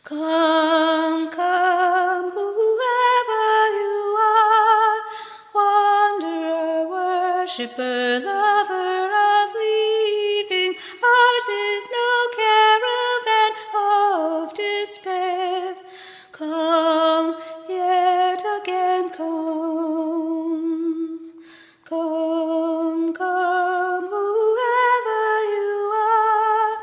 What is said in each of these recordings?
Come, come, whoever you are, wanderer, worshipper, lover of leaving. Ours is no caravan of despair. Come, yet again come. Come, come, whoever you are,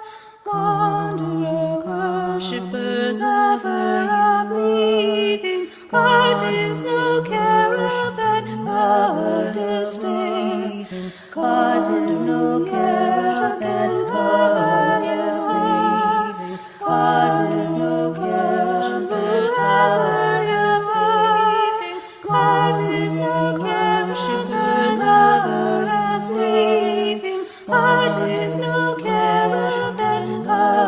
wanderer, worshipper, lover of leaving. Ours is no caravan of despair. Ours is no caravan of despair. Ours is no caravan of despair. Ours is no caravan of despair. Ours is no caravan of despair.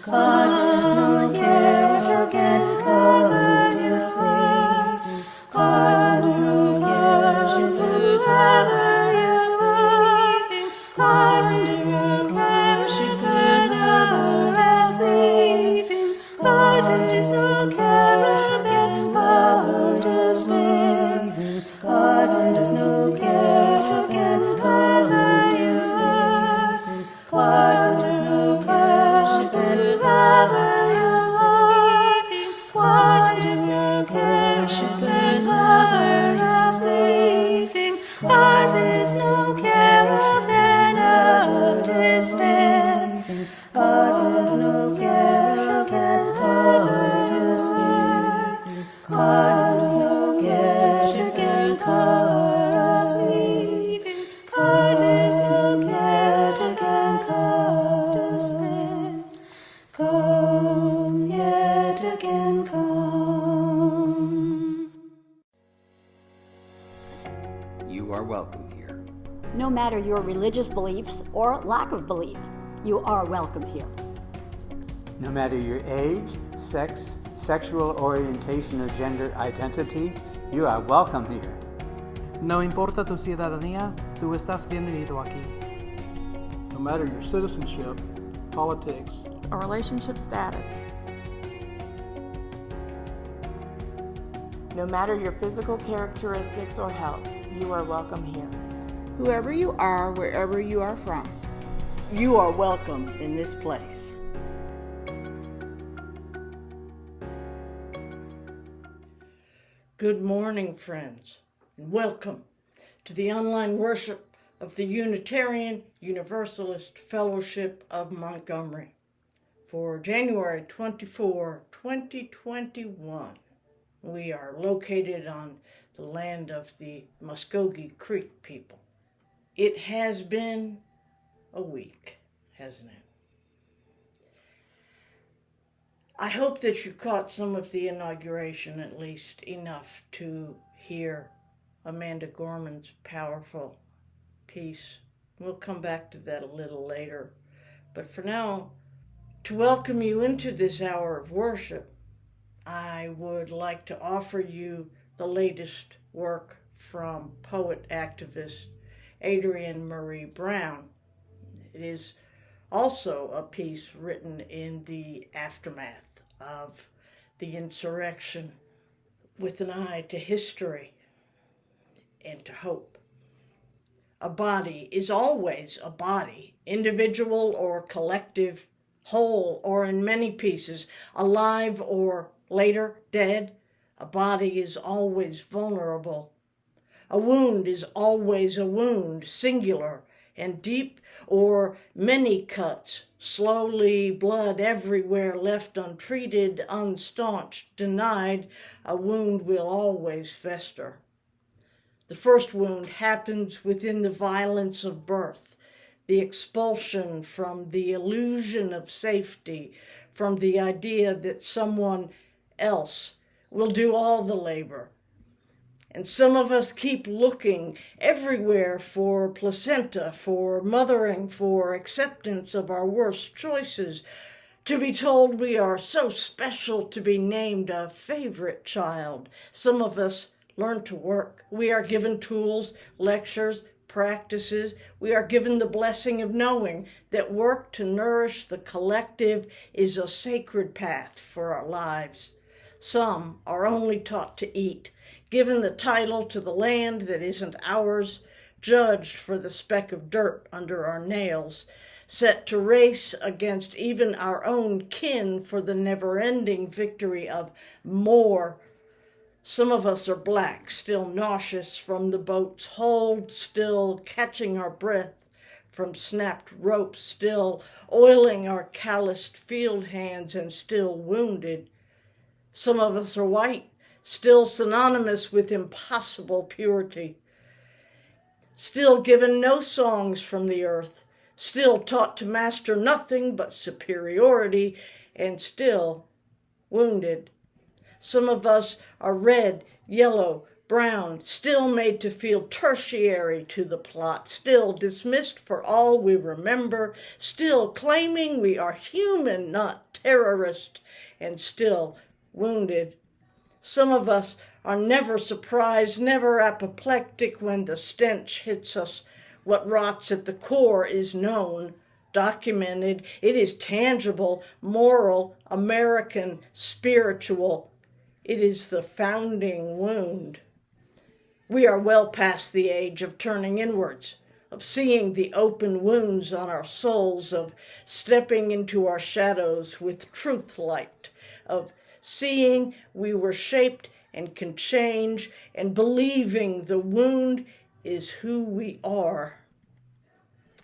Ours is no caravan of despair. Ours is no caravan of despair. Ours is no caravan of despair. Ours is no caravan of despair. Ours is no caravan of despair. Ours is no caravan of despair. Ours is no caravan of despair. Ours is no caravan of despair. Ours is no caravan of despair. Ours is no caravan of despair. Ours is no caravan of despair. Come, yet again come. You are welcome here. No matter your religious beliefs or lack of belief, you are welcome here. No matter your age, sex, sexual orientation, or gender identity, you are welcome here. No importa tu ciudadanía, tú estás bienvenido aquí. No matter your citizenship, politics, or relationship status. No matter your physical characteristics or health, you are welcome here. Whoever you are, wherever you are from, you are welcome in this place. Good morning, friends, and welcome to the online worship of the Unitarian Universalist Fellowship of Montgomery for January 24, 2021. We are located on the land of the Muskogee Creek people. It has been a week, hasn't it? I hope that you caught some of the inauguration, at least enough to hear Amanda Gorman's powerful piece. We'll come back to that a little later. But for now, to welcome you into this hour of worship, I would like to offer you the latest work from poet-activist Adrienne Marie Brown. It is also a piece written in the aftermath of the insurrection with an eye to history and to hope. A body is always a body, individual or collective, whole or in many pieces, alive or later dead. A body is always vulnerable. A wound is always a wound, singular and deep, or many cuts, slowly, blood everywhere left untreated, unstaunched, denied. A wound will always fester. The first wound happens within the violence of birth, the expulsion from the illusion of safety, from the idea that someone else will do all the labor. And some of us keep looking everywhere for placenta, for mothering, for acceptance of our worst choices, to be told we are so special to be named a favorite child. Some of us learn to work. We are given tools, lectures, practices, we are given the blessing of knowing that work to nourish the collective is a sacred path for our lives. Some are only taught to eat, given the title to the land that isn't ours, judged for the speck of dirt under our nails, set to race against even our own kin for the never-ending victory of more. Some of us are black, still nauseous from the boat's hold, still catching our breath from snapped ropes, still oiling our calloused field hands and still wounded. Some of us are white, still synonymous with impossible purity, still given no songs from the earth, still taught to master nothing but superiority, and still wounded. Some of us are red, yellow, brown, still made to feel tertiary to the plot, still dismissed for all we remember, still claiming we are human, not terrorist, and still wounded. Some of us are never surprised, never apoplectic when the stench hits us. What rots at the core is known, documented. It is tangible, moral, American, spiritual. It is the founding wound. We are well past the age of turning inwards, of seeing the open wounds on our souls, of stepping into our shadows with truth light, of seeing we were shaped and can change, and believing the wound is who we are.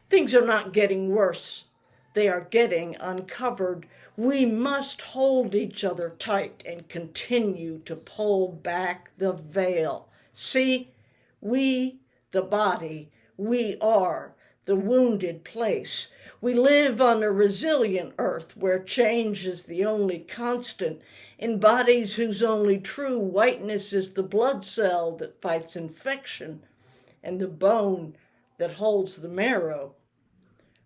Things are not getting worse. They are getting uncovered. We must hold each other tight and continue to pull back the veil. See, we, the body, we are the wounded place. We live on a resilient earth where change is the only constant, in bodies whose only true whiteness is the blood cell that fights infection and the bone that holds the marrow.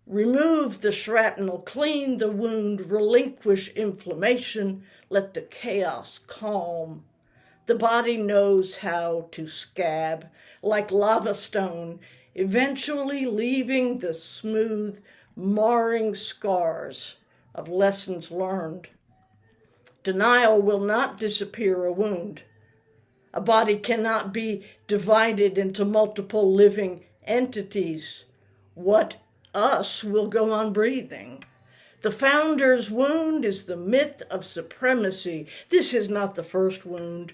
Remove the shrapnel, clean the wound, relinquish inflammation, let the chaos calm. The body knows how to scab, like lava stone, eventually leaving the smooth, marring scars of lessons learned. Denial will not disappear a wound. A body cannot be divided into multiple living entities. What us will go on breathing. The founder's wound is the myth of supremacy. This is not the first wound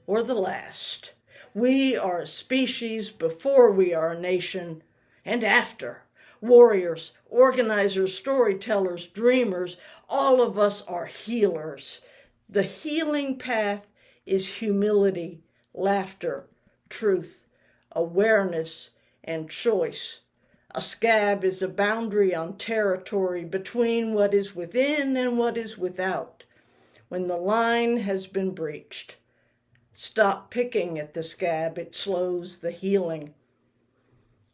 or the last. We are a species before we are a nation and after. Warriors, organizers, storytellers, dreamers, all of us are healers. The healing path is humility, laughter, truth, awareness, and choice. A scab is a boundary on territory between what is within and what is without. When the line has been breached, stop picking at the scab, it slows the healing.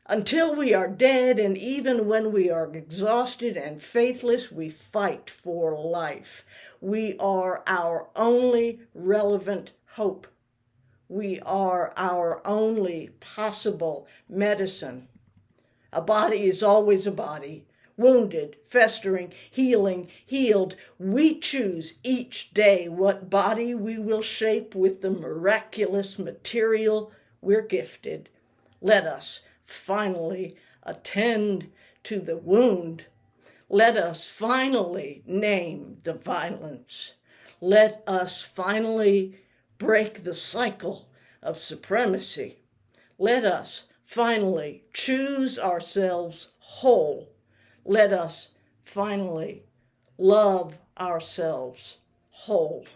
Until we are dead, and even when we are exhausted and faithless, we fight for life. We are our only relevant hope. We are our only possible medicine. A body is always a body, wounded, festering, healing, healed. We choose each day what body we will shape with the miraculous material we're gifted. Let us finally attend to the wound. Let us finally name the violence. Let us finally break the cycle of supremacy. Let us finally choose ourselves whole. Let us finally love ourselves whole.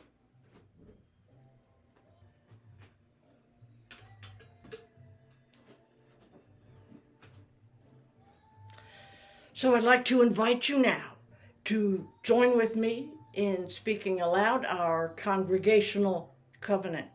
So I'd like to invite you now to join with me in speaking aloud our congregational covenant.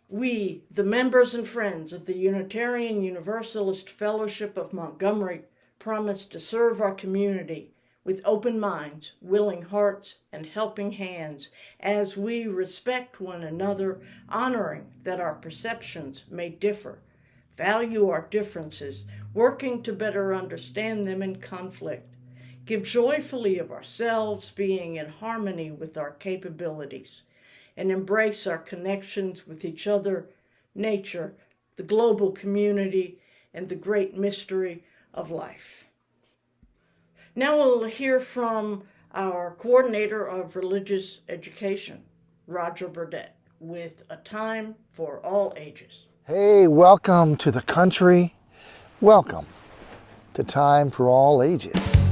We, the members and friends of the Unitarian Universalist Fellowship of Montgomery, promise to serve our community with open minds, willing hearts, and helping hands as we respect one another, honoring that our perceptions may differ, value our differences, working to better understand them in conflict, give joyfully of ourselves, being in harmony with our capabilities, and embrace our connections with each other, nature, the global community, and the great mystery of life. Now we'll hear from our coordinator of religious education, Roger Burdett, with A Time for All Ages. Hey, welcome to the country. Welcome to Time for All Ages.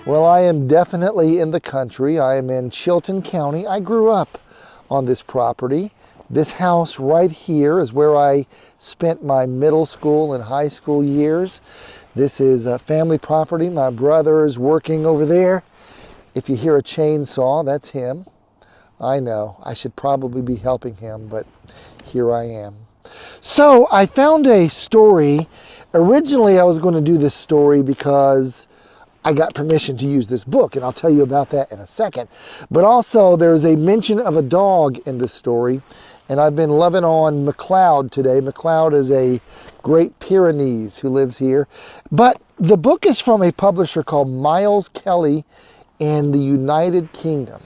Well, I am definitely in the country. I am in Chilton County. I grew up on this property. This house right here is where I spent my middle school and high school years. This is a family property. My brother is working over there. If you hear a chainsaw, that's him. I know, I should probably be helping him, but here I am. So I found a story. Originally, I was going to do this story because I got permission to use this book, and I'll tell you about that in a second. But also, there's a mention of a dog in this story, and I've been loving on McLeod today. McLeod is a Great Pyrenees who lives here. But the book is from a publisher called Miles Kelly in the United Kingdom.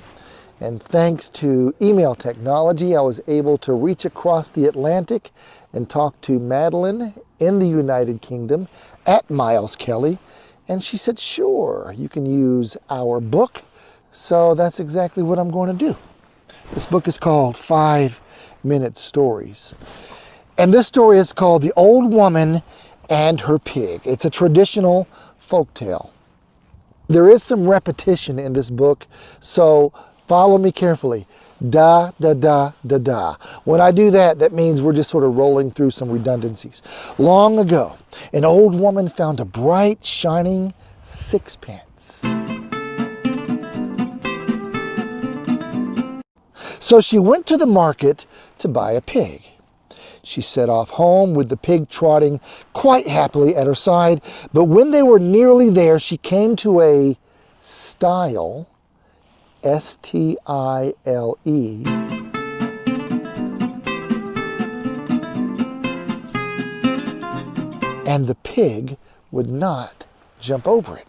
And thanks to email technology, I was able to reach across the Atlantic and talk to Madeline in the United Kingdom at Miles Kelly. And she said, sure, you can use our book. So that's exactly what I'm going to do. This book is called 5-Minute Stories. And this story is called The Old Woman and Her Pig. It's a traditional folk tale. There is some repetition in this book, so follow me carefully. Da, da, da, da, da. When I do that, that means we're just sort of rolling through some redundancies. Long ago, an old woman found a bright, shining sixpence. So she went to the market to buy a pig. She set off home with the pig trotting quite happily at her side, but when they were nearly there, she came to a stile, S-T-I-L-E, and the pig would not jump over it.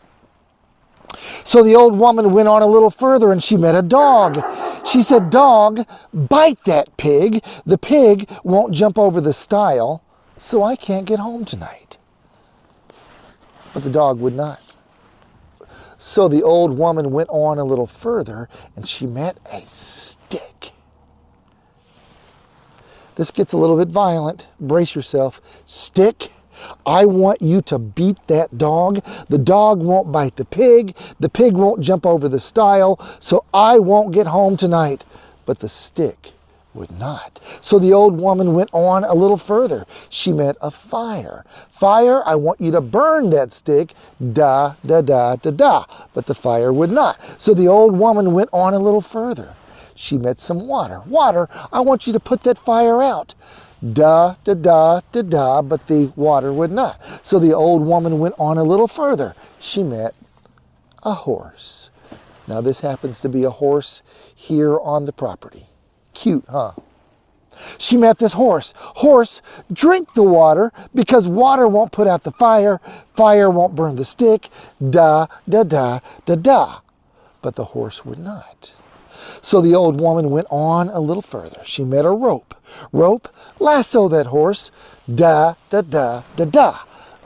So the old woman went on a little further and she met a dog. She said, dog, bite that pig. The pig won't jump over the stile, so I can't get home tonight. But the dog would not. So the old woman went on a little further and she met a stick. This gets a little bit violent. Brace yourself. Stick, I want you to beat that dog. The dog won't bite the pig won't jump over the stile, so I won't get home tonight. But the stick would not. So the old woman went on a little further. She met a fire. Fire, I want you to burn that stick. Da, da, da, da, da. But the fire would not. So the old woman went on a little further. She met some water. Water, I want you to put that fire out. Da, da, da, da, da, but the water would not. So the old woman went on a little further. She met a horse. Now this happens to be a horse here on the property. Cute, huh? She met this horse. Horse, drink the water, because water won't put out the fire. Fire won't burn the stick. Da, da, da, da, da. But the horse would not. So the old woman went on a little further. She met a rope. Rope, lasso that horse. Da, da, da, da, da.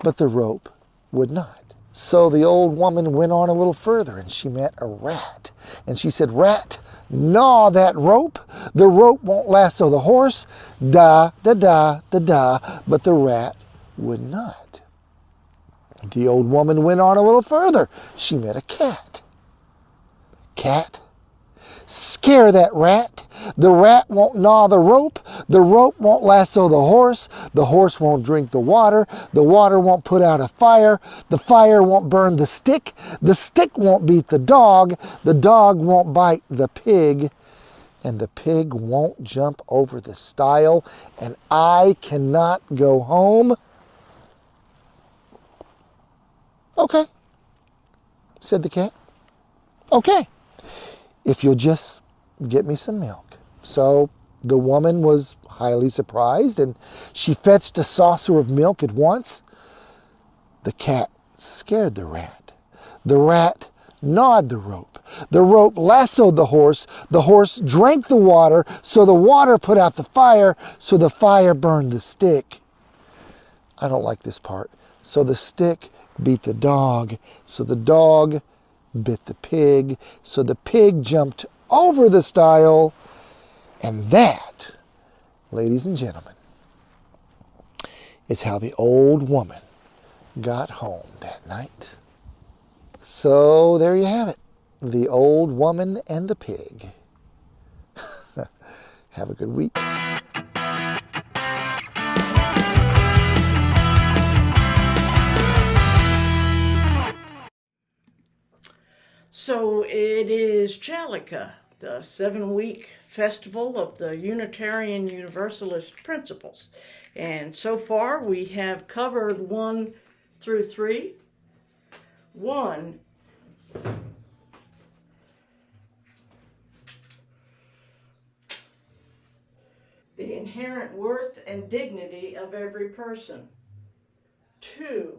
But the rope would not. So the old woman went on a little further and she met a rat. And she said, rat, gnaw that rope. The rope won't lasso the horse. Da, da, da, da, da. But the rat would not. The old woman went on a little further. She met a cat. Cat, scare that rat. The rat won't gnaw the rope won't lasso the horse won't drink the water won't put out a fire, the fire won't burn the stick won't beat the dog won't bite the pig, and the pig won't jump over the stile, and I cannot go home Okay, said the cat. Okay, if you'll just get me some milk. So the woman was highly surprised, and she fetched a saucer of milk at once. The cat scared the rat. The rat gnawed the rope. The rope lassoed the horse. The horse drank the water, so the water put out the fire, so the fire burned the stick. I don't like this part. So the stick beat the dog, so the dog bit the pig, so the pig jumped over the stile, and that, ladies and gentlemen, is how the old woman got home that night. So there you have it. The old woman and the pig. Have a good week. So it is Chalika, the 7-week festival of the Unitarian Universalist principles. And so far we have covered 1 through 3. 1, the inherent worth and dignity of every person. 2,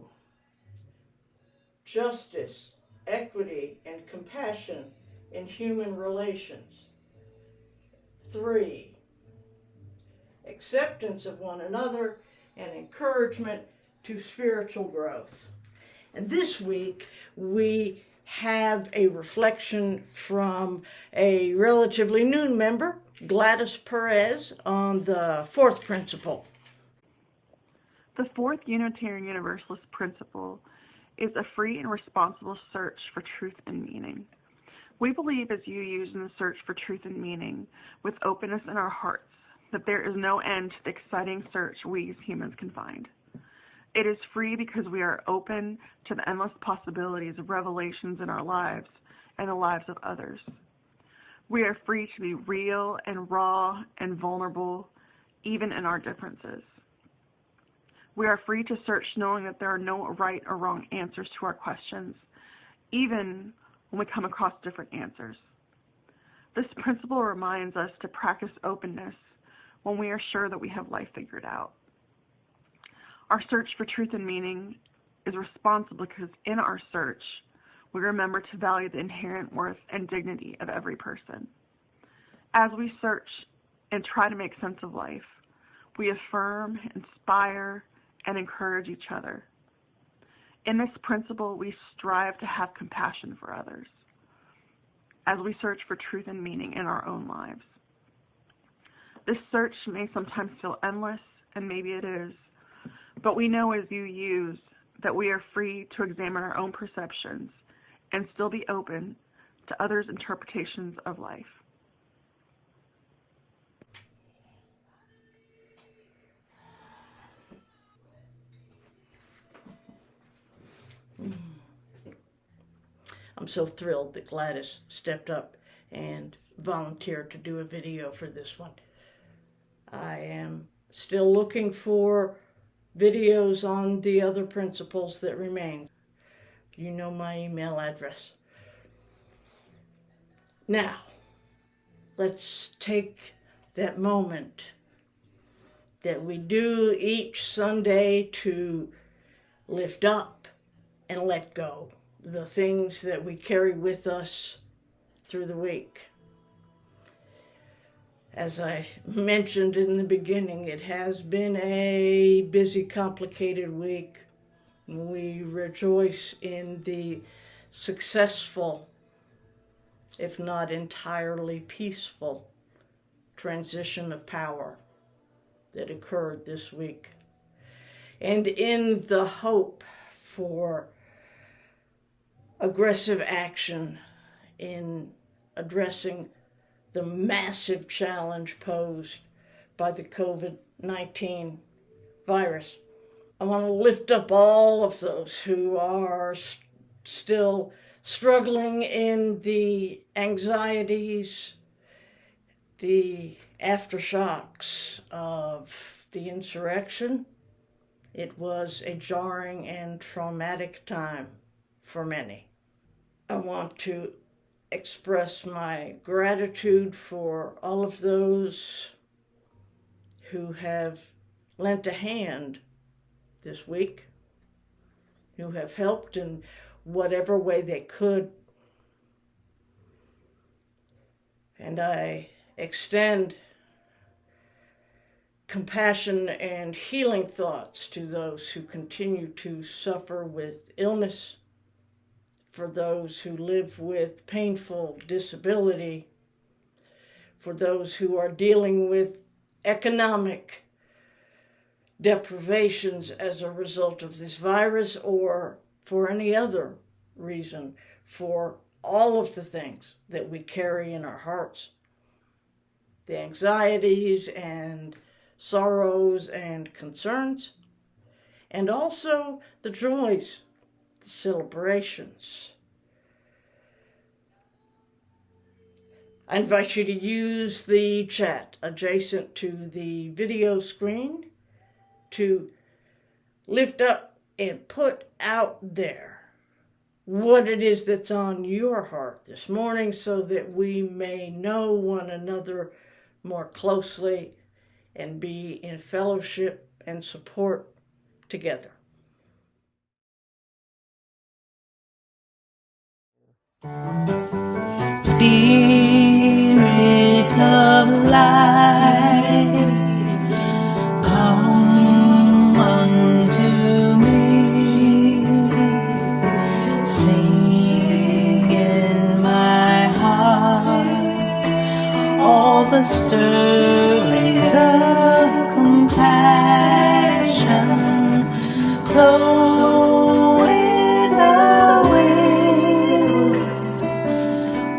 justice, equity, and compassion in human relations. 3, acceptance of one another and encouragement to spiritual growth. And this week we have a reflection from a relatively new member, Gladys Perez, on the 4th principle. The 4th Unitarian Universalist principle is a free and responsible search for truth and meaning. We believe as you use in the search for truth and meaning, with openness in our hearts, that there is no end to the exciting search we as humans can find. It is free because we are open to the endless possibilities of revelations in our lives and the lives of others. We are free to be real and raw and vulnerable, even in our differences. We are free to search knowing that there are no right or wrong answers to our questions, even when we come across different answers. This principle reminds us to practice openness when we are sure that we have life figured out. Our search for truth and meaning is responsible because in our search, we remember to value the inherent worth and dignity of every person. As we search and try to make sense of life, we affirm, inspire, and encourage each other. In this principle, we strive to have compassion for others as we search for truth and meaning in our own lives. This search may sometimes feel endless, and maybe it is, but we know as you use that we are free to examine our own perceptions and still be open to others' interpretations of life. I'm so thrilled that Gladys stepped up and volunteered to do a video for this one. I am still looking for videos on the other principles that remain. You know my email address. Now, let's take that moment that we do each Sunday to lift up and let go the things that we carry with us through the week. As I mentioned in the beginning, it has been a busy, complicated week. We rejoice in the successful, if not entirely peaceful, transition of power that occurred this week. And in the hope for aggressive action in addressing the massive challenge posed by the COVID-19 virus. I want to lift up all of those who are still struggling in the anxieties, the aftershocks of the insurrection. It was a jarring and traumatic time. for many. I want to express my gratitude for all of those who have lent a hand this week, who have helped in whatever way they could. And I extend compassion and healing thoughts to those who continue to suffer with illness, for those who live with painful disability, for those who are dealing with economic deprivations as a result of this virus or for any other reason, for all of the things that we carry in our hearts, the anxieties and sorrows and concerns, and also the joys, the celebrations. I invite you to use the chat adjacent to the video screen to lift up and put out there what it is that's on your heart this morning, so that we may know one another more closely and be in fellowship and support together. Spirit of light, come unto me. Sing in my heart all the stirrings of compassion. Flow with the wind,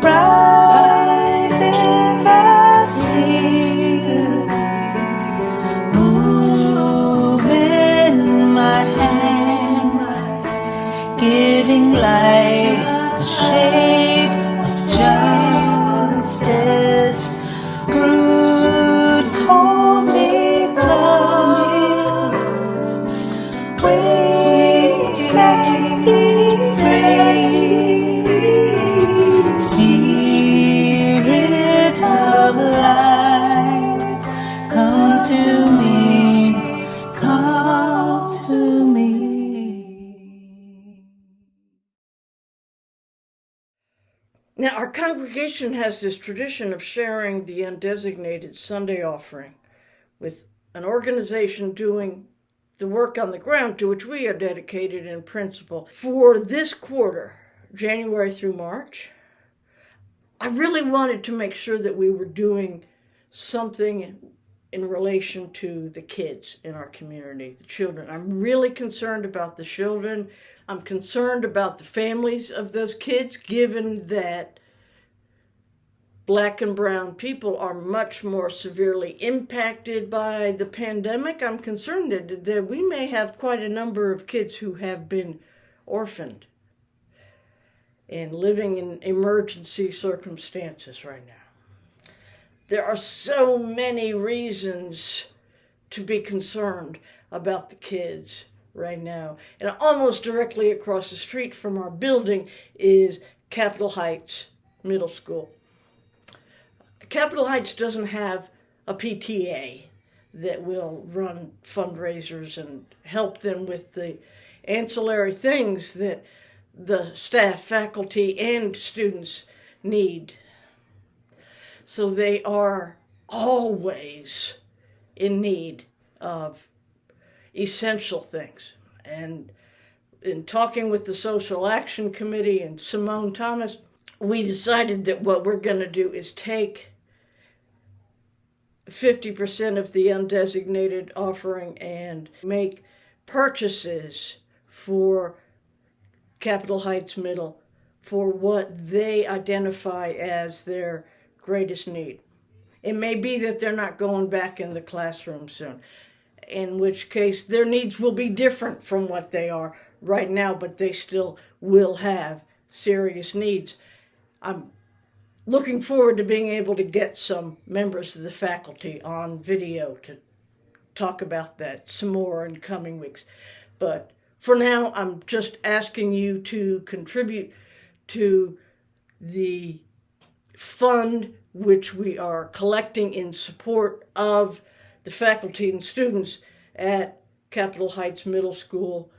rise in the seas, move in my hand, giving light a shape of justice. Roots hold me close, wings set me free. Spirit of light, come to me, come to me. Now, our congregation has this tradition of sharing the undesignated Sunday offering with an organization doing the work on the ground to which we are dedicated in principle. For this quarter, January through March, I really wanted to make sure that we were doing something in relation to the kids in our community, the children. I'm really concerned about the children. I'm concerned about the families of those kids, given that Black and brown people are much more severely impacted by the pandemic. I'm concerned that we may have quite a number of kids who have been orphaned and living in emergency circumstances right now. There are so many reasons to be concerned about the kids right now. And almost directly across the street from our building is Capitol Heights Middle School. Capitol Heights doesn't have a PTA that will run fundraisers and help them with the ancillary things that the staff, faculty, and students need. So they are always in need of essential things. And in talking with the Social Action Committee and Simone Thomas, we decided that what we're going to do is take 50% of the undesignated offering and make purchases for Capitol Heights Middle for what they identify as their greatest need. It may be that they're not going back in the classroom soon, in which case their needs will be different from what they are right now, but they still will have serious needs. I'm looking forward to being able to get some members of the faculty on video to talk about that some more in coming weeks. But For now, I'm just asking you to contribute to the fund which we are collecting in support of the faculty and students at Capitol Heights Middle School.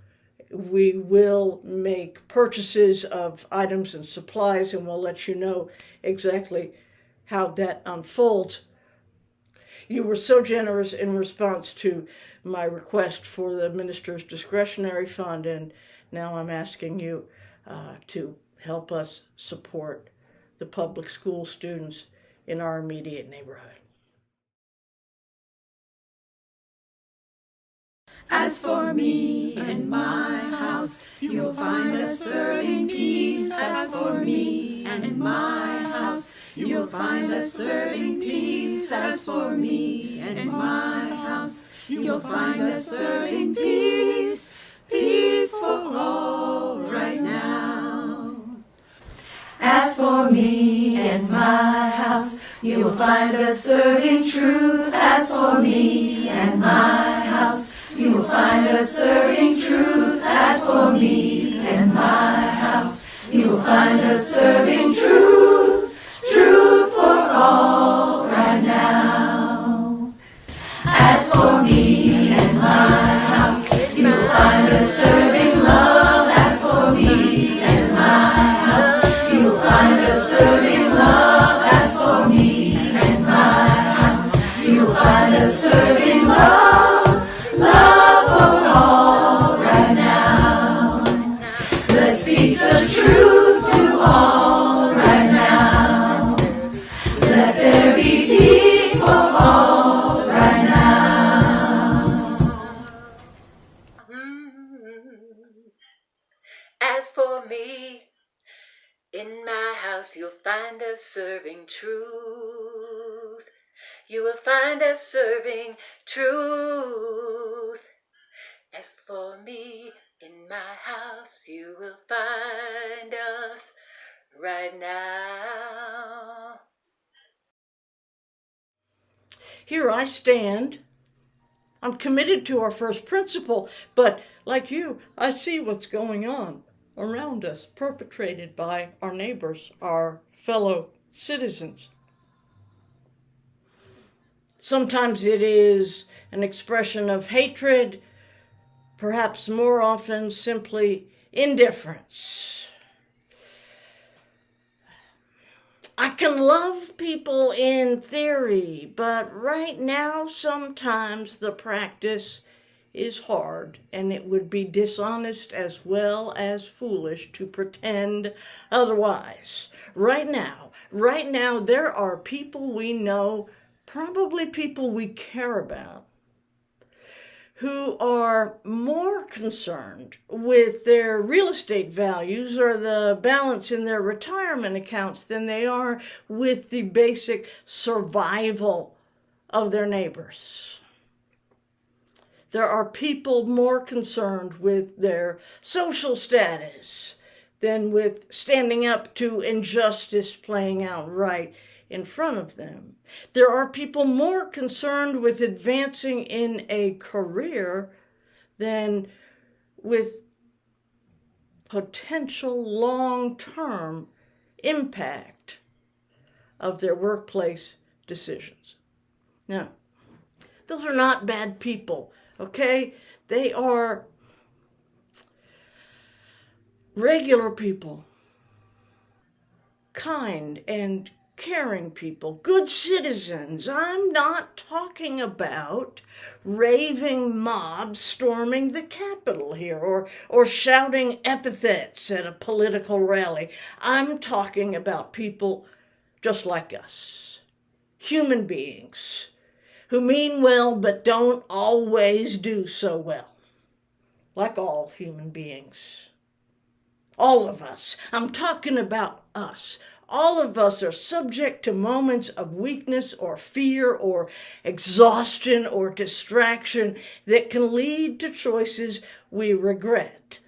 We will make purchases of items and supplies, and we'll let you know exactly how that unfolds. You were so generous in response to my request for the minister's discretionary fund, and now I'm asking you to help us support the public school students in our immediate neighborhood. As for me and my house, you'll find us serving peace. As for me and my house, you'll find us serving peace. As for me and my house, you'll find us serving peace. Peace for all right now. As for me and my house, you'll find us serving truth. As for me and my house, you will find us serving truth. As for me and my house, you will find us serving truth. Truth for all right now. As for me and my house, you will find us serving love. As for me and my house, you will find us serving love. As for me and my house, you will find us serving love. Love for all right now. Let's speak the truth to all right now. Let there be peace for all right now. As for me, in my house you'll find us serving truth. You will find us serving truth. As for me, in my house, you will find us right now. Here I stand. I'm committed to our first principle, but like you, I see what's going on around us, perpetrated by our neighbors, our fellow citizens. Sometimes it is an expression of hatred, perhaps more often simply indifference. I can love people in theory, but right now sometimes the practice is hard, and it would be dishonest as well as foolish to pretend otherwise. Right now, there are people we know, probably people we care about, who are more concerned with their real estate values or the balance in their retirement accounts than they are with the basic survival of their neighbors. There are people more concerned with their social status than with standing up to injustice playing out right in front of them. There are people more concerned with advancing in a career than with potential long-term impact of their workplace decisions. Now, those are not bad people, okay? They are regular people, kind and caring people, good citizens. I'm not talking about raving mobs storming the Capitol here or shouting epithets at a political rally. I'm talking about people just like us, human beings who mean well but don't always do so well, like all human beings. All of us. I'm talking about us. All of us are subject to moments of weakness or fear or exhaustion or distraction that can lead to choices we regret.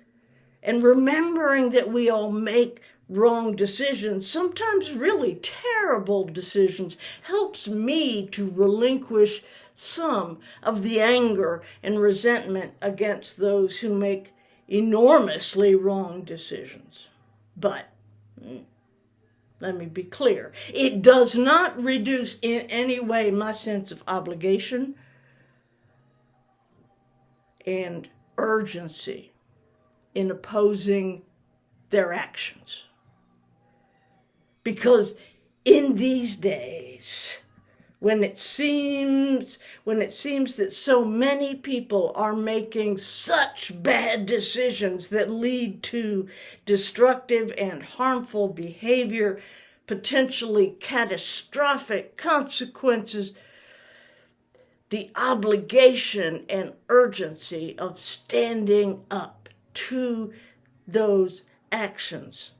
And remembering that we all make wrong decisions, sometimes really terrible decisions, helps me to relinquish some of the anger and resentment against those who make enormously wrong decisions. But let me be clear, it does not reduce in any way my sense of obligation and urgency in opposing their actions. Because in these days, when it seems that so many people are making such bad decisions that lead to destructive and harmful behavior, potentially catastrophic consequences, the obligation and urgency of standing up to those actions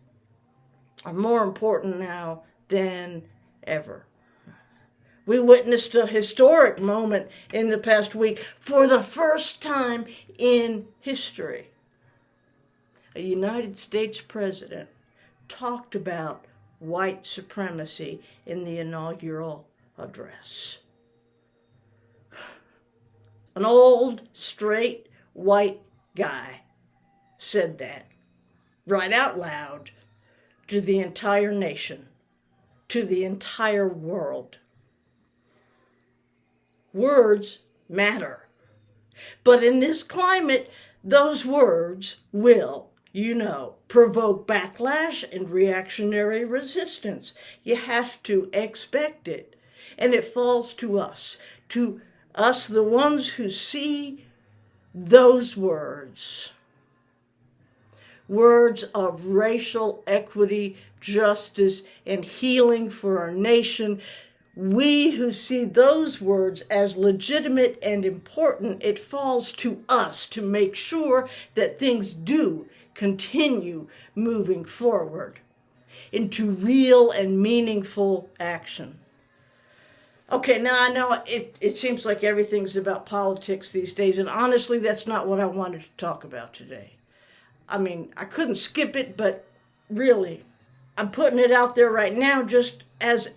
are more important now than ever. We witnessed a historic moment in the past week for the first time in history. A United States president talked about white supremacy in the inaugural address. An old, straight, white guy said that right out loud to the entire nation, to the entire world. Words matter. But in this climate, those words will, provoke backlash and reactionary resistance. You have to expect it. And it falls to us, the ones who see those words of racial equity, justice, and healing for our nation. We who see those words as legitimate and important, it falls to us to make sure that things do continue moving forward into real and meaningful action. Okay, now I know it seems like everything's about politics these days, and honestly, that's not what I wanted to talk about today. I mean, I couldn't skip it, but really, I'm putting it out there right now just as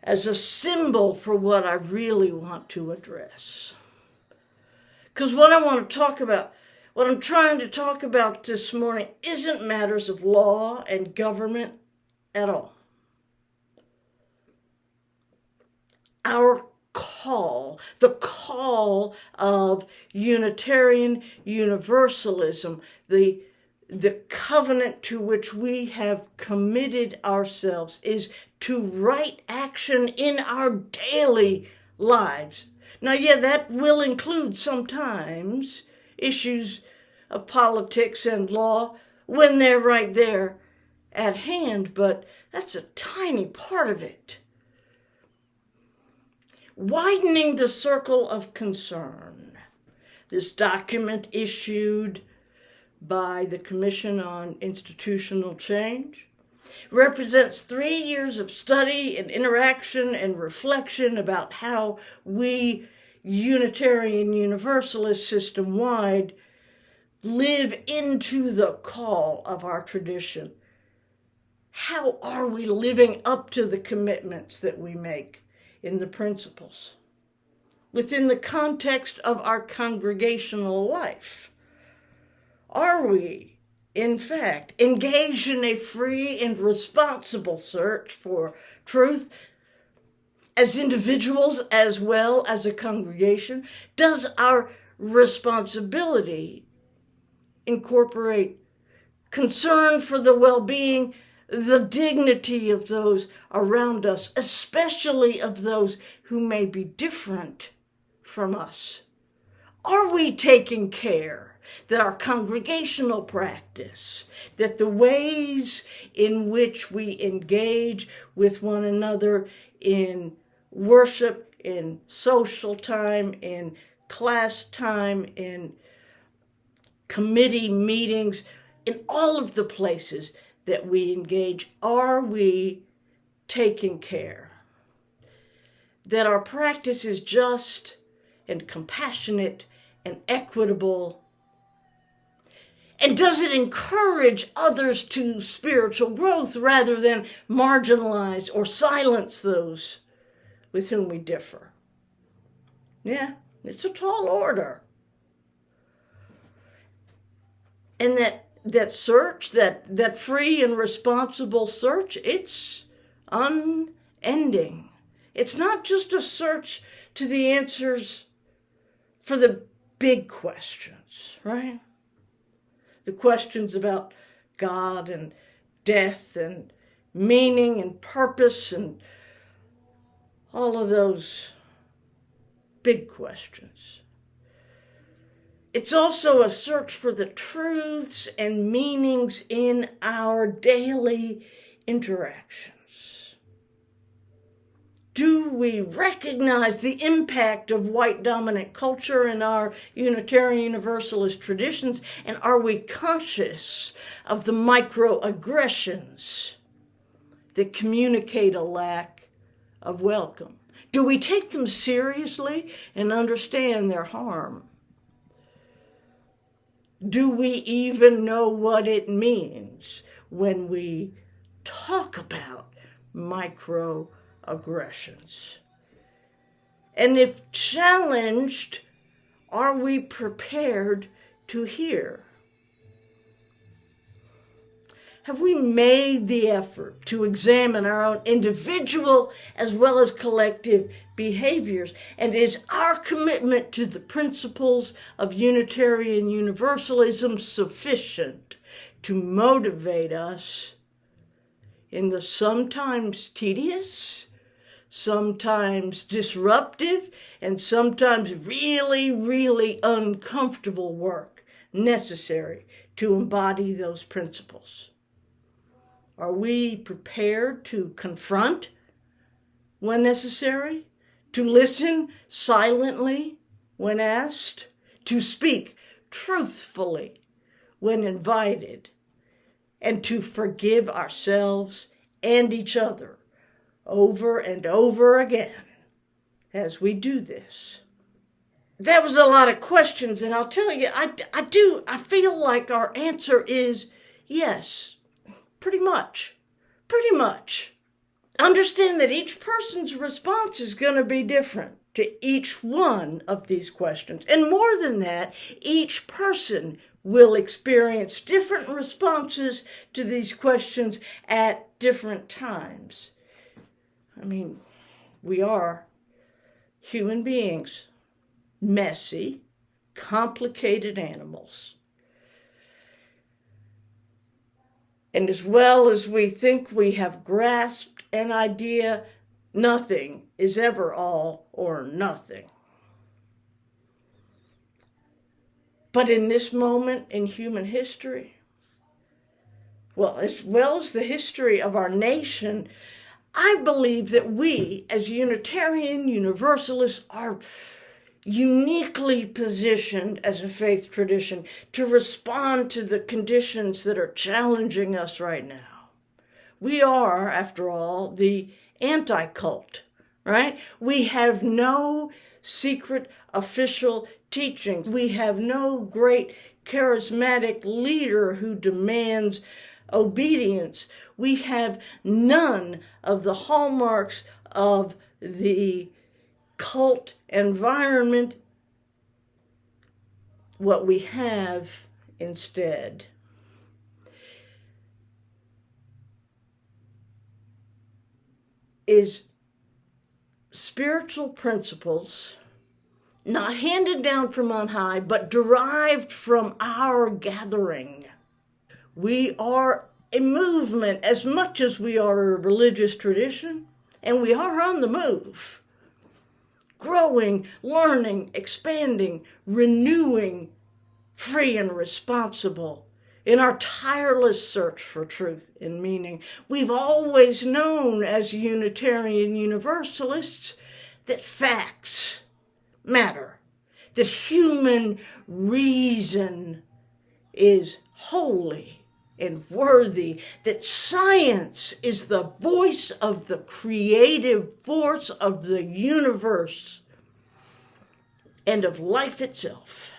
a symbol for what I really want to address. Because what I want to talk about, what I'm trying to talk about this morning, isn't matters of law and government at all. Our call, the call of Unitarian Universalism, the covenant to which we have committed ourselves, is to right action in our daily lives. Now, yeah, that will include sometimes issues of politics and law when they're right there at hand, but that's a tiny part of it. Widening the circle of concern. This document issued by the Commission on Institutional Change represents 3 years of study and interaction and reflection about how we Unitarian Universalist system-wide live into the call of our tradition. How are we living up to the commitments that we make in the principles within the context of our congregational life? Are we, in fact, engaged in a free and responsible search for truth as individuals as well as a congregation? Does our responsibility incorporate concern for the well-being, the dignity of those around us, especially of those who may be different from us? Are we taking care that our congregational practice, that the ways in which we engage with one another in worship, in social time, in class time, in committee meetings, in all of the places that we engage, are we taking care that our practice is just and compassionate and equitable? And does it encourage others to spiritual growth rather than marginalize or silence those with whom we differ? Yeah, it's a tall order. And that search, that free and responsible search, it's unending. It's not just a search to the answers for the big questions, right? The questions about God and death and meaning and purpose and all of those big questions. It's also a search for the truths and meanings in our daily interactions. Do we recognize the impact of white dominant culture in our Unitarian Universalist traditions? And are we conscious of the microaggressions that communicate a lack of welcome? Do we take them seriously and understand their harm? Do we even know what it means when we talk about microaggressions? And if challenged, are we prepared to hear? Have we made the effort to examine our own individual as well as collective behaviors? And is our commitment to the principles of Unitarian Universalism sufficient to motivate us in the sometimes tedious, sometimes disruptive, and sometimes really, really uncomfortable work necessary to embody those principles? Are we prepared to confront when necessary, to listen silently when asked, to speak truthfully when invited, and to forgive ourselves and each other over and over again as we do this? That was a lot of questions, and I'll tell you, I feel like our answer is yes. Pretty much. Understand that each person's response is going to be different to each one of these questions. And more than that, each person will experience different responses to these questions at different times. I mean, we are human beings, messy, complicated animals. And as well as we think we have grasped an idea, nothing is ever all or nothing. But in this moment in human history, well as the history of our nation, I believe that we, as Unitarian Universalists, are uniquely positioned as a faith tradition to respond to the conditions that are challenging us right now. We are, after all, the anti-cult, right? We have no secret official teachings. We have no great charismatic leader who demands obedience. We have none of the hallmarks of the cult environment. What we have instead is spiritual principles, not handed down from on high, but derived from our gathering. We are a movement as much as we are a religious tradition, and we are on the move. Growing, learning, expanding, renewing, free and responsible in our tireless search for truth and meaning. We've always known as Unitarian Universalists that facts matter, that human reason is holy and worthy, that science is the voice of the creative force of the universe and of life itself,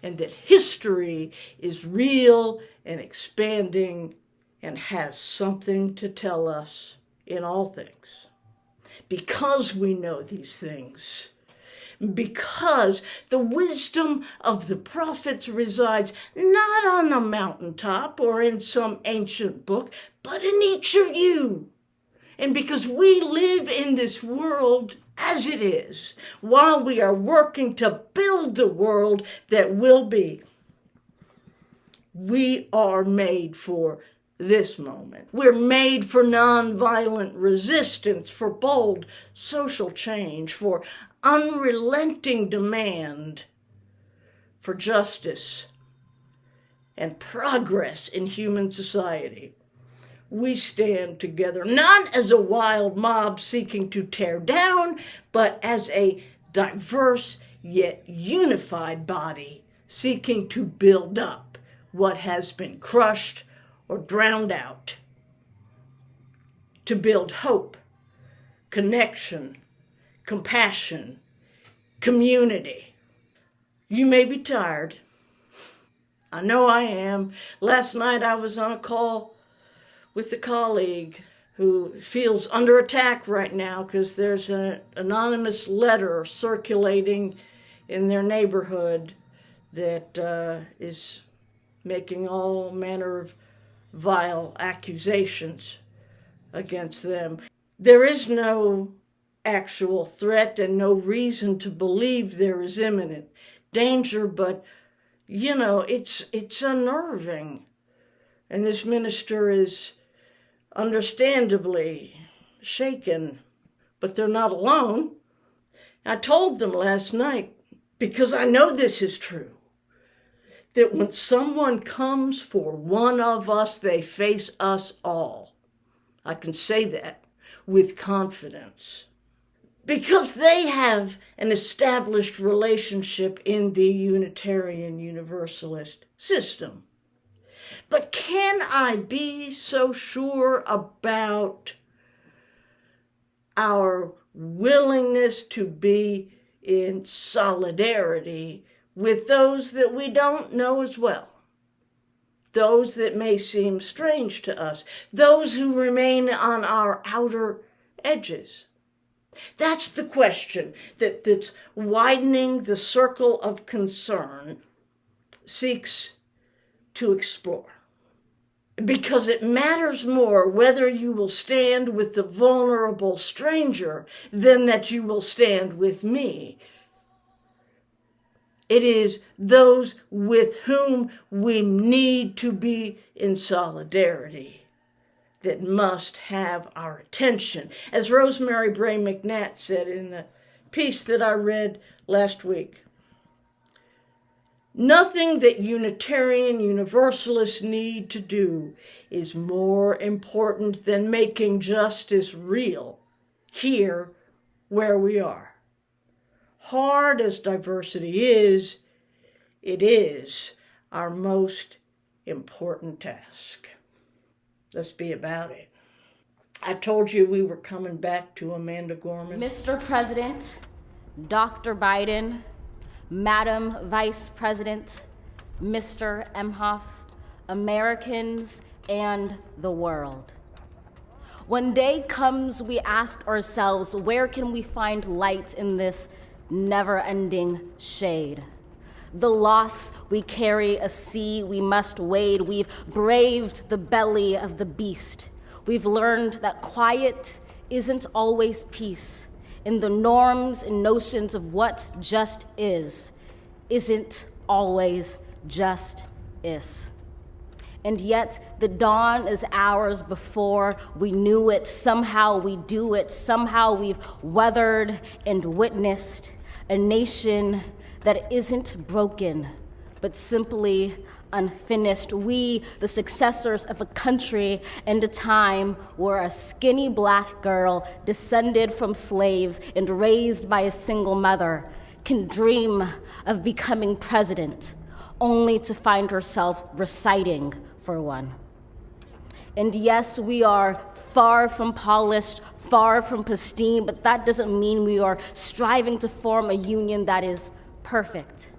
and that history is real and expanding and has something to tell us in all things. Because we know these things, because the wisdom of the prophets resides not on the mountaintop or in some ancient book, but in each of you. And because we live in this world as it is, while we are working to build the world that will be, we are made for this moment. We're made for nonviolent resistance, for bold social change, for unrelenting demand for justice and progress in human society. We stand together, not as a wild mob seeking to tear down, but as a diverse yet unified body seeking to build up what has been crushed or drowned out, to build hope, connection, compassion, community. You may be tired. I know I am. Last night I was on a call with a colleague who feels under attack right now because there's an anonymous letter circulating in their neighborhood that is making all manner of vile accusations against them. There is no actual threat and no reason to believe there is imminent danger, but it's unnerving. And this minister is understandably shaken, but they're not alone. I told them last night, because I know this is true, that when someone comes for one of us, they face us all. I can say that with confidence, because they have an established relationship in the Unitarian Universalist system. But can I be so sure about our willingness to be in solidarity with those that we don't know as well? Those that may seem strange to us, those who remain on our outer edges. That's the question that's widening the circle of concern seeks to explore. Because it matters more whether you will stand with the vulnerable stranger than that you will stand with me. It is those with whom we need to be in solidarity that must have our attention. As Rosemary Bray McNatt said in the piece that I read last week, nothing that Unitarian Universalists need to do is more important than making justice real here where we are. Hard as diversity is, it is our most important task. Let's be about it. I told you we were coming back to Amanda Gorman. Mr. President, Dr. Biden, Madam Vice President, Mr. Emhoff, Americans, and the world. When day comes, we ask ourselves, where can we find light in this never-ending shade? The loss we carry, a sea we must wade. We've braved the belly of the beast. We've learned that quiet isn't always peace. In the norms and notions of what just isn't always just is. And yet the dawn is ours before we knew it. Somehow we do it. Somehow we've weathered and witnessed a nation that isn't broken, but simply unfinished. We, the successors of a country and a time where a skinny black girl descended from slaves and raised by a single mother can dream of becoming president, only to find herself reciting for one. And yes, we are far from polished, far from pristine, but that doesn't mean we are striving to form a union that is perfect.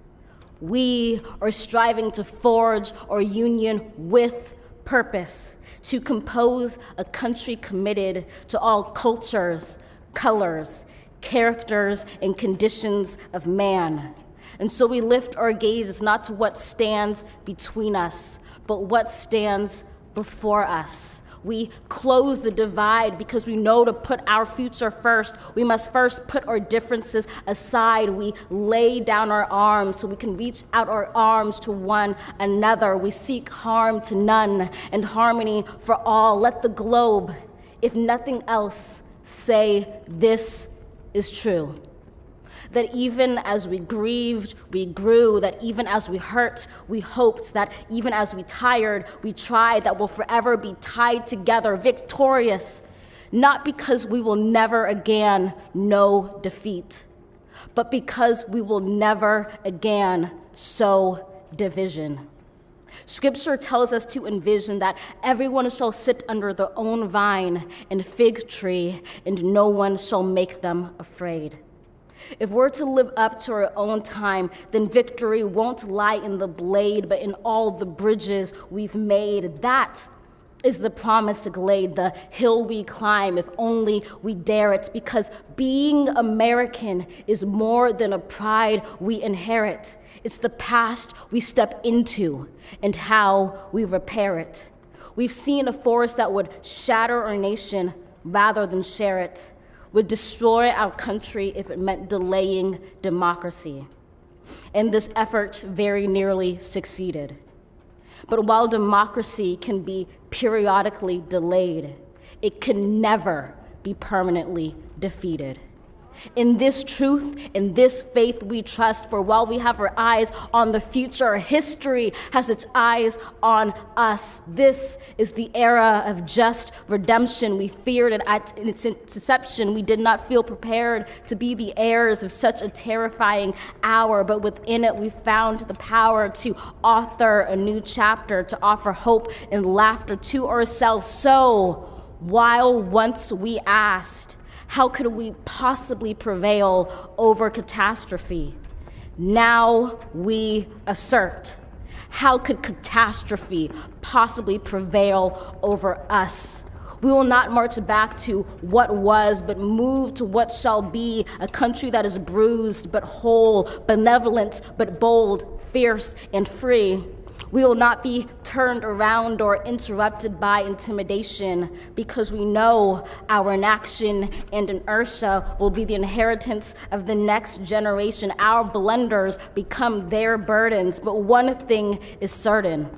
We are striving to forge our union with purpose, to compose a country committed to all cultures, colors, characters, and conditions of man. And so we lift our gazes not to what stands between us, but what stands before us. We close the divide because we know to put our future first. We must first put our differences aside. We lay down our arms so we can reach out our arms to one another. We seek harm to none and harmony for all. Let the globe, if nothing else, say this is true. That even as we grieved, we grew, that even as we hurt, we hoped, that even as we tired, we tried, that we'll forever be tied together, victorious, not because we will never again know defeat, but because we will never again sow division. Scripture tells us to envision that everyone shall sit under their own vine and fig tree, and no one shall make them afraid. If we're to live up to our own time, then victory won't lie in the blade, but in all the bridges we've made. That is the promised glade, the hill we climb, if only we dare it, because being American is more than a pride we inherit. It's the past we step into and how we repair it. We've seen a force that would shatter our nation rather than share it, would destroy our country if it meant delaying democracy. And this effort very nearly succeeded. But while democracy can be periodically delayed, it can never be permanently defeated. In this truth, in this faith we trust, for while we have our eyes on the future, history has its eyes on us. This is the era of just redemption. We feared it at its inception. We did not feel prepared to be the heirs of such a terrifying hour, but within it we found the power to author a new chapter, to offer hope and laughter to ourselves. So, while once we asked, how could we possibly prevail over catastrophe? Now we assert, how could catastrophe possibly prevail over us? We will not march back to what was, but move to what shall be, a country that is bruised but whole, benevolent but bold, fierce and free. We will not be turned around or interrupted by intimidation, because we know our inaction and inertia will be the inheritance of the next generation. Our blunders become their burdens. But one thing is certain: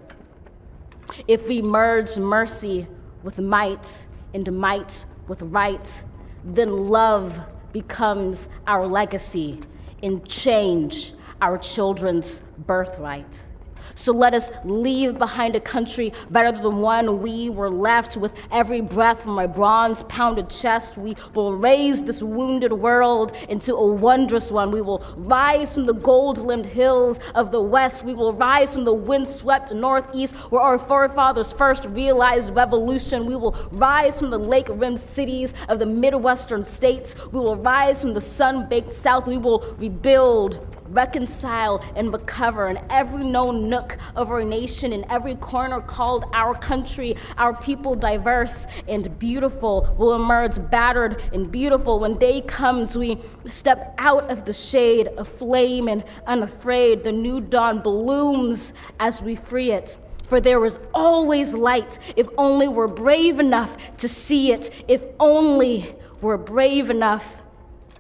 if we merge mercy with might and might with right, then love becomes our legacy and change our children's birthright. So let us leave behind a country better than the one we were left. With every breath from my bronze-pounded chest, we will raise this wounded world into a wondrous one. We will rise from the gold-limbed hills of the west. We will rise from the wind-swept northeast, where our forefathers first realized revolution. We will rise from the lake-rimmed cities of the Midwestern states. We will rise from the sun-baked south. We will rebuild, reconcile, and recover in every known nook of our nation, in every corner called our country. Our people, diverse and beautiful, will emerge battered and beautiful. When day comes, we step out of the shade, aflame and unafraid. The new dawn blooms as we free it. For there is always light, if only we're brave enough to see it, if only we're brave enough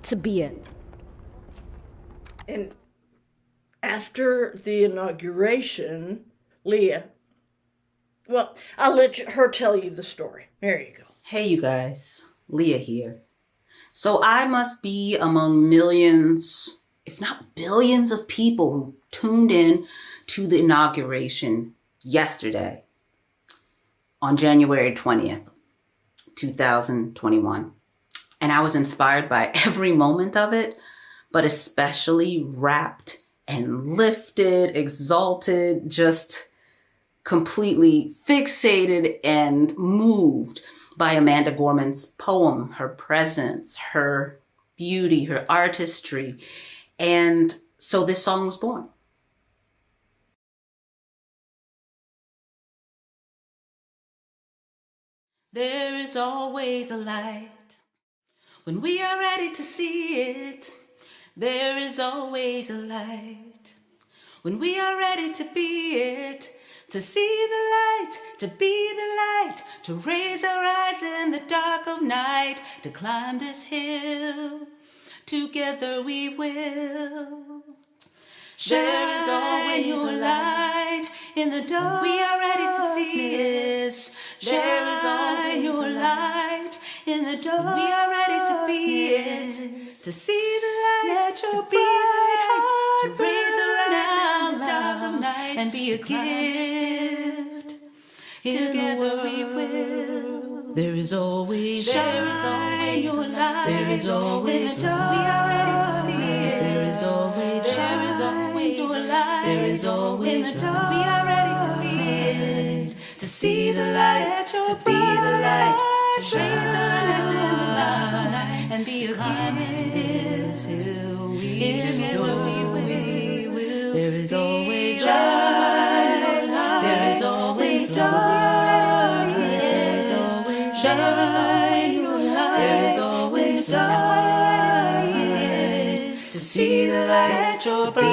to be it. And after the inauguration, Leah, well, I'll let her tell you the story. There you go. Hey, you guys. Leah here. So I must be among millions, if not billions, of people who tuned in to the inauguration yesterday on January 20th, 2021. And I was inspired by every moment of it, but especially wrapped and lifted, exalted, just completely fixated and moved by Amanda Gorman's poem, her presence, her beauty, her artistry. And so this song was born. There is always a light When we are ready to see it, there is always a light. When we are ready to be it, to see the light, to be the light, to raise our eyes in the dark of night, to climb this hill, together we will. There is always a light in the dark. When we are ready to see it, there is always a light in the dark. When we are ready to be it, to see the light, to be the light, to raise our eyes in the dark of night, and be a gift. Together we will. There is always your light. There is always light. We are ready to see it. There is always your light. There is always light. We are ready to be it. To see the light, to be the light, to raise our eyes in the dark of night, and be a gift. Together we will. There is always light. There is always dark. There is always light. There is always dark. To see the light, to be the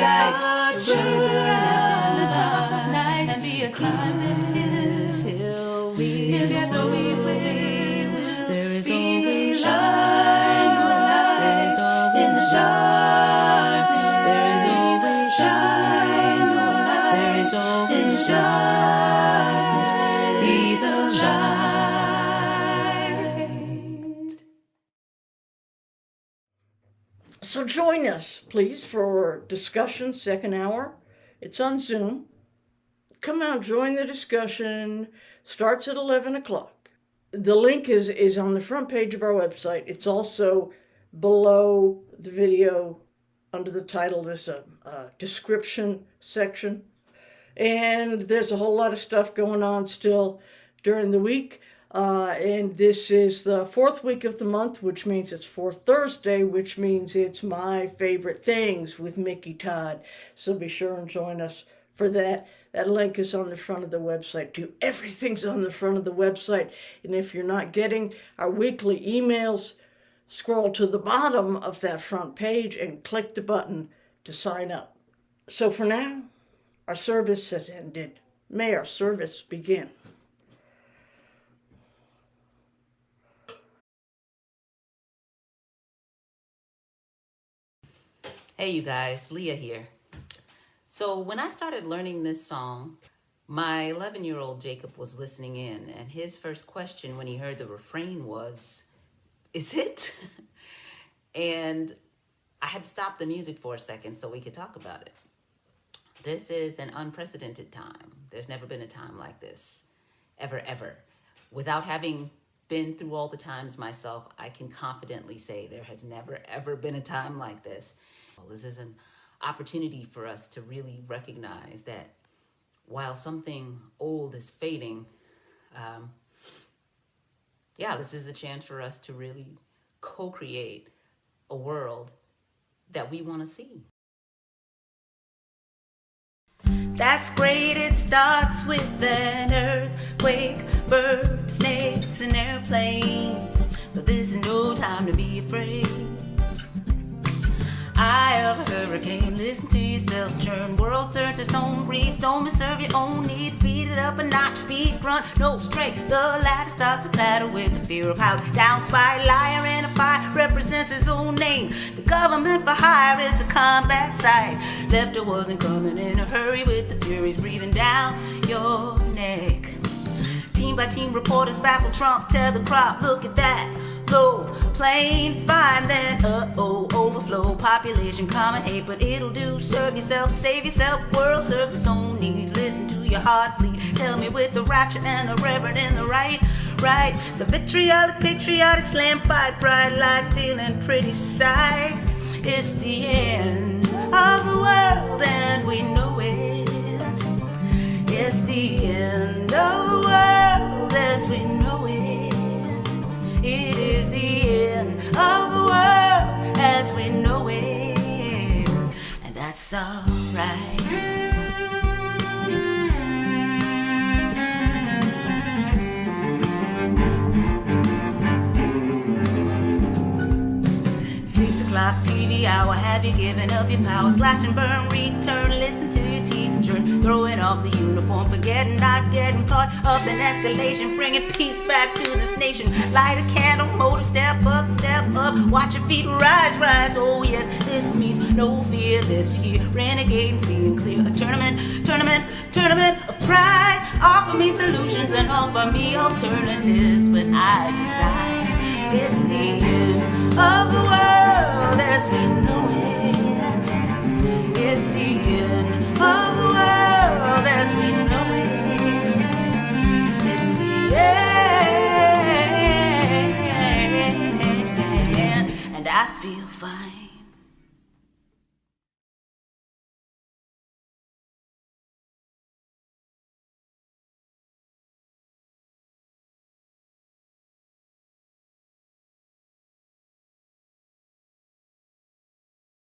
light, to raise our eyes in the dark of night, and be a climb this hill. Together we will. There is always light. There is always dark. There is always shine. There is always shine. Be the light. So join us, please, for discussion second hour. It's on Zoom. Come out, join the discussion. Starts at 11 o'clock. The link is on the front page of our website. It's also below the video under the title. There's a description section. And there's a whole lot of stuff going on still during the week. And this is the fourth week of the month, which means it's Fourth Thursday, which means it's My Favorite Things with Mickey Todd. So be sure and join us for that. That link is on the front of the website too. Everything's on the front of the website. And if you're not getting our weekly emails, scroll to the bottom of that front page and click the button to sign up. So for now, our service has ended. May our service begin. Hey you guys, Leah here. So when I started learning this song, my 11-year-old Jacob was listening in, and his first question when he heard the refrain was, "Is it?" And I had to stop the music for a second so we could talk about it. This is an unprecedented time. There's never been a time like this, ever. Without having been through all the times myself, I can confidently say there has never, ever been a time like this. This is an opportunity for us to really recognize that while something old is fading, this is a chance for us to really co-create a world that we want to see. That's great, it starts with an earthquake, birds, snakes, and airplanes. But this is no time to be afraid. Eye of a hurricane, listen to yourself churn. World search its own breeze, don't serve your own needs. Speed it up a notch, speed grunt, no strength. The ladder starts to clatter with the fear of how down spy, liar in a fire represents his own name. The government for hire is the combat site. Lefter wasn't coming in a hurry with the furies breathing down your neck. Team by team reporters baffle Trump, tear the crop, look at that. Low plane, fine then, overflow, population, common hate, but it'll do, serve yourself, save yourself, world serves its own needs, listen to your heart bleed, tell me with the rapture and the reverend and the right, the vitriolic, patriotic, slam, fight, bright light, feeling pretty sight, it's the end of the world and we know it, it's the end of the world as we know it. It is the end of the world as we know it, and that's alright. shower. Have you given up your power? Slash and burn, return, listen to your teeth churn. Throwing off the uniform, forgetting, not getting caught up in escalation. Bringing peace back to this nation. Light a candle, motive, step up, watch your feet rise, rise. Oh yes, this means no fear this year. Renegade, seeing clear. A tournament of pride. Offer me solutions and offer me alternatives, but I decide it's the end of the world as we know it.